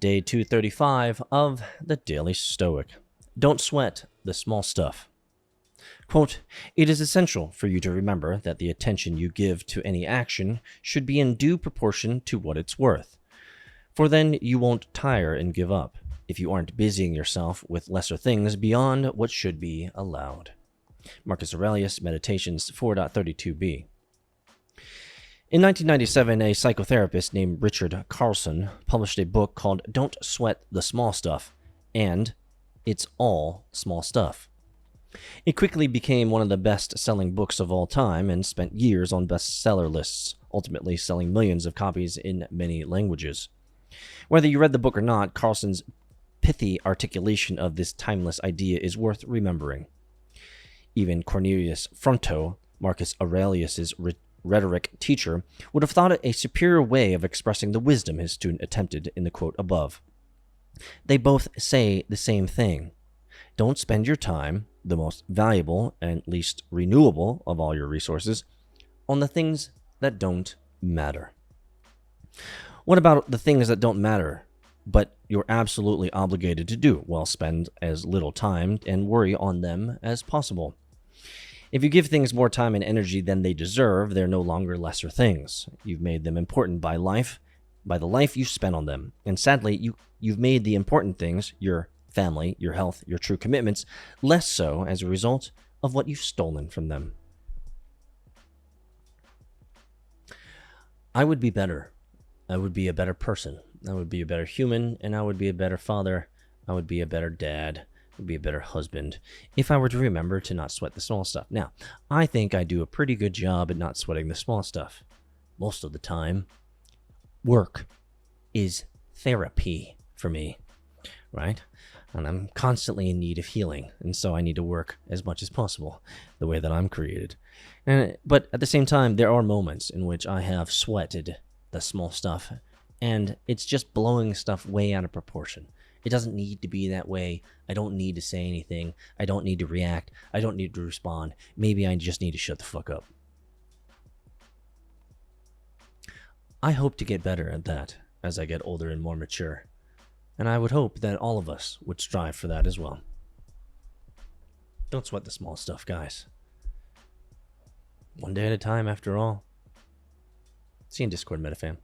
day 235 of the Daily Stoic. Don't sweat the small stuff. Quote, "It is essential for you to remember that the attention you give to any action should be in due proportion to what it's worth. For then you won't tire and give up, if you aren't busying yourself with lesser things beyond what should be allowed." Marcus Aurelius, Meditations 4.32b. In 1997, a psychotherapist named Richard Carlson published a book called Don't Sweat the Small Stuff, and It's All Small Stuff. It quickly became one of the best-selling books of all time and spent years on bestseller lists, ultimately selling millions of copies in many languages. Whether you read the book or not, Carlson's pithy articulation of this timeless idea is worth remembering. Even Cornelius Fronto, Marcus Aurelius's rhetoric teacher, would have thought it a superior way of expressing the wisdom his student attempted in the quote above. They both say the same thing. Don't spend your time, the most valuable and least renewable of all your resources, on the things that don't matter. What about the things that don't matter, but you're absolutely obligated to do? Well, spend as little time and worry on them as possible. If you give things more time and energy than they deserve, they're no longer lesser things. You've made them important by the life you spent on them. And sadly, you've made the important things, your family, your health, your true commitments, less so as a result of what you've stolen from them. I would be better. I would be a better person. I would be a better human, and I would be a better father. I would be a better dad. I would be a better husband if I were to remember to not sweat the small stuff. Now, I think I do a pretty good job at not sweating the small stuff. Most of the time, work is therapy for me, right? And I'm constantly in need of healing, and so I need to work as much as possible the way that I'm created. But at the same time, there are moments in which I have sweated the small stuff, and it's just blowing stuff way out of proportion. It doesn't need to be that way. I don't need to say anything. I don't need to react. I don't need to respond. Maybe I just need to shut the fuck up. I hope to get better at that as I get older and more mature. And I would hope that all of us would strive for that as well. Don't sweat the small stuff, guys. One day at a time, after all. See you in Discord, MetaFam.